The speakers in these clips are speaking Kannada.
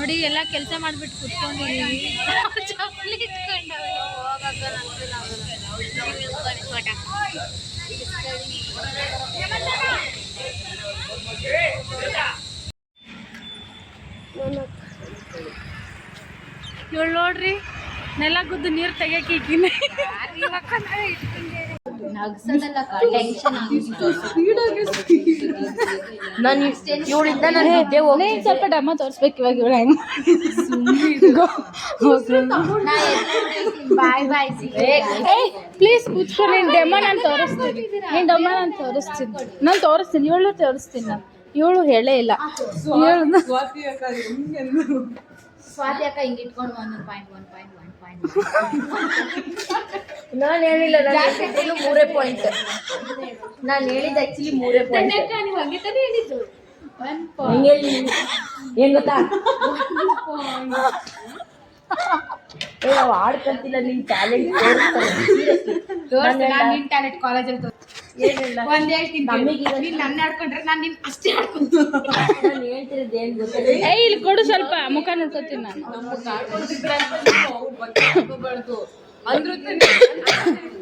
ನೋಡಿ ಎಲ್ಲ ಕೆಲಸ ಮಾಡ್ಬಿಟ್ಟು ಕುತ್ಕೊಂಡಿದೀವಿ. ಚಪ್ಪಲಿ ಇಟ್ಕೊಂಡವೆ. ಇವಳು ನೋಡ್ರಿ ನೆಲ ಗುದ್ದು ನೀರು ತೆಗಿಯಕ್ಕೆ ಸ್ವಲ್ಪ ಡಮ್ಮ ತೋರಿಸ್ಬೇಕು ಇವಾಗ ಇವಳು ಹೆಂಗ್ ಪ್ಲೀಸ್ ಕೂತ್ಕೊ. ನೀನು ಡೆಮ್ಮ ನಾನು ತೋರಿಸ್ತೀನಿ. ನಾನು ತೋರಿಸ್ತೀನಿ ಇವಳು ತೋರಿಸ್ತೀನಿ. ನಾನು ಇವಳು ಹೇಳೇ ಇಲ್ಲ. ಸ್ವಾತಿ ಅಕ್ಕ ಹಿಂಗೆ ಇಟ್ಕೊಂಡು 1 ಪಾಯಿಂಟ್ ನಾನು ಹೇಳಿಲ್ಲ. ಮೂರೇ ಪಾಯಿಂಟ್ ನಾನು ಹೇಳಿದ್ದು ಆಕ್ಚುಲಿ 3 ಪಾಯಿಂಟ್. ನೀವು ಹಂಗೆ ತಾನೇ ಹೇಳಿದ್ದು. ಏನ್ ಗೊತ್ತಾ ನಾವು ಆಡ್ಕೊಂತಿಲ್ಲ. ನಿನ್ ಟ್ಯಾಲೆಂಟ್ ನಿನ್ ಟ್ಯಾಲೆಂಟ್ ಕಾಲೇಜಲ್ಲಿ ಏನಿಲ್ಲ. ಒಂದ್ ಹೇಳ್ತೀನಿ, ನನ್ನ ಆಡ್ಕೊಂಡ್ರೆ ನಾನು ನಿನ್ ಅಷ್ಟೇ ಆಡ್ಕೊಂತ. ನಾನು ಹೇಳ್ತಿರೋದು ಏನ್ ಗೊತ್ತಿಲ್ಲ. ಇಲ್ಲಿ ಕೊಡು ಸ್ವಲ್ಪ ಮುಖ ನೋಡ್ಕೊತೀನಿ ನಾನು.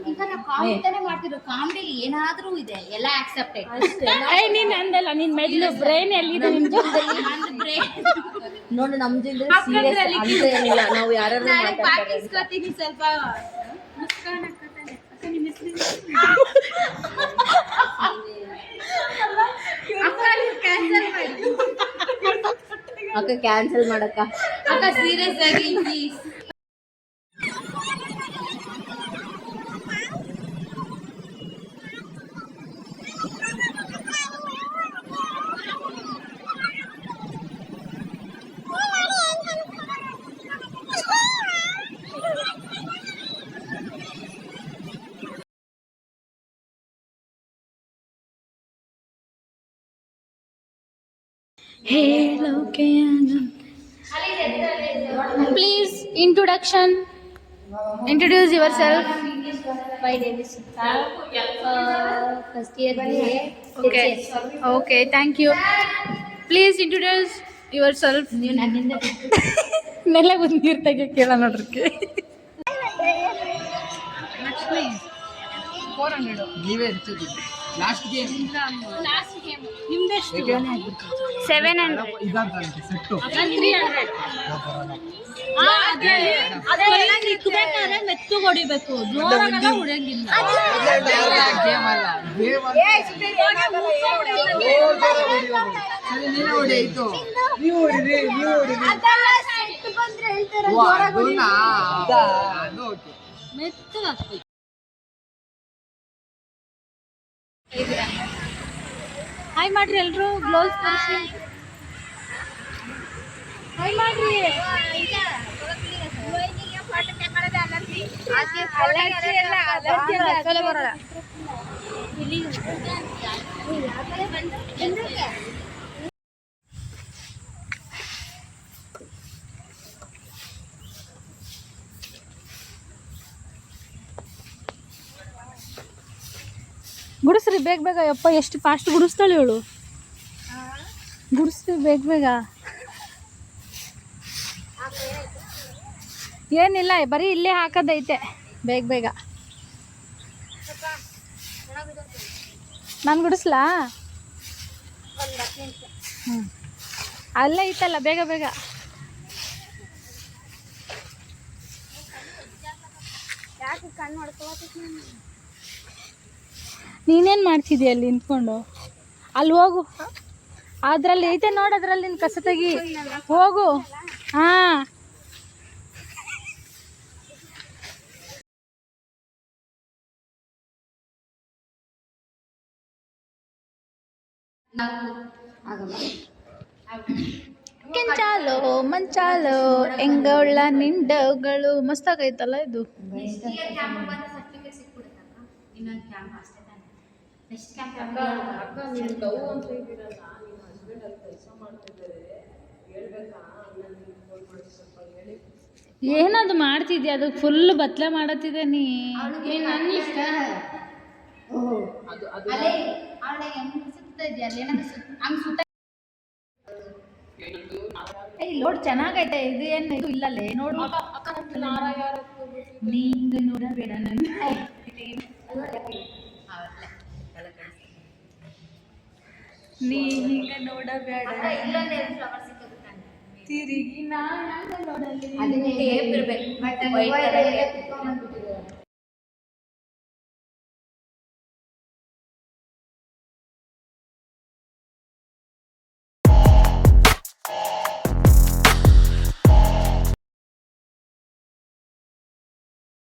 ಈಗ ನಾವು ಕಾಮಿಡಿನೇ ಮಾಡ್ತಿರೋ. ಕಾಮಿಡಿಲಿ ಏನಾದ್ರೂ ಇದೆ, ಎಲ್ಲ ಆಕ್ಸೆಪ್ಟೆಡ್. ನೀನ್ ಅಂದಲ್ಲ ನಿನ್ ಮೆಡ್ಲು ಬ್ರೈನ್ ಎಲ್ಲಿದೆ ನಿಮ್ದು? ನೋಡಿ ನಮ್ದು ಸೀರಿಯಸ್ ಅಂತ ಏನಿಲ್ಲ. ನಾವು ಯಾರು ಪಾರ್ಟಿಸ್ಕೋತೀನಿ ಸ್ವಲ್ಪ ಅಕ್ಕ ಕ್ಯಾನ್ಸಲ್ ಮಾಡಕ್ಕ. ಅಕ್ಕ ಸೀರಿಯಸ್ ಆಗಿ please. Please introduce yourself. My name is first year BA. Okay, thank you. Please introduce yourself. ನೀವು ನನ್ನಿಂದ ನೆಲ ಒಂದು ನೀರು ತೆಗೆ ಕೇಳ ನೋಡ್ರಿ. ಲಕ್ಷ್ಮಿ 400 ನೀವೇ ಇರ್ತೀವಿ. ಲಾಸ್ಟ್ ಗೇಮ್ ನಿಮ್ದೆಷ್ಟು? 700 ಇದಾದಂತೆ ಸೆಟ್ಟು 300. ಅದೆಲ್ಲ ನಿಕ್ಕಬೇಕಾದ್ರೆ ಮೆತ್ತು ಹೊಡಿಬೇಕು, ಜೋರಾಗಲ್ಲ ಹೊಡೆಯಂಗಿಲ್ಲ. ಗೇಮ್ ಅಲ್ಲ, ನೀನು ಹೊಡೆಯಿತು. ನೀವು ಹೊಡಿರಿ ಮೆತ್ತಗೆ ಹಾಕ್ಬೇಕು. ಹಾಯ್ ಮಾಡ್ರಿ ಎಲ್ರು. ಗ್ಲೌಸ್ ತರಿಸಿ ಹಾಯ್ ಮಾಡ್ರಿ. ಗುಡಿಸ್ರಿ ಬೇಗ ಬೇಗ. ಯಪ್ಪ ಎಷ್ಟು ಫಾಸ್ಟ್ ಗುಡಿಸ್ತಾಳೆ ಇವಳು. ಗುಡಿಸ್ರಿ ಬೇಗ ಬೇಗ. ಏನಿಲ್ಲ, ಬರೀ ಇಲ್ಲೇ ಹಾಕೋದೈತೆ. ಬೇಗ ಬೇಗ. ನಾನು ಗುಡಿಸ್ಲಾ? ಅಲ್ಲೇ ಐತಲ್ಲ, ಬೇಗ ಬೇಗ. ನೀನೇನು ಮಾಡ್ತಿದ್ದೀಯ ಅಲ್ಲಿ ನಿಂತ್ಕೊಂಡು? ಅಲ್ಲಿ ಹೋಗು, ಅದ್ರಲ್ಲಿ ಐತೆ ನೋಡು, ಅದ್ರಲ್ಲಿ ನಿನ್ನ ಕಸ ತೆಗಿ. ಹೋಗು. ಹಾಂ ಕೆಂಚಾಲೋ ಮಂಚಾಲೋ ಹೆಂಗವಳ ನಿಂಡಗಳು. ಮಸ್ತಾಗೈತಲ್ಲ ಇದು. ಏನದು ಮಾಡ್ತಿದ್ಯಾ? ಅದು ಫುಲ್ ಬತ್ಲೆ ಮಾಡತ್ತಿದೆ ನೀ. ನೋಡ್ ಚೆನ್ನಾಗೈತೆ ಇದು ಏನು ಇದು ಇಲ್ಲಲ್ಲೇ ನೋಡು ನೀ ಹಿಂಗ ನೋಡಬೇಡ ನನ್ನ ನೀ ಹಿಂಗ ನೋಡಬೇಡ ತಿರುಗಿ ನಾನು ನೋಡಲಿ ಅದನ್ನೇ ಟೇಪ್ ಇರ್ಬೇಕು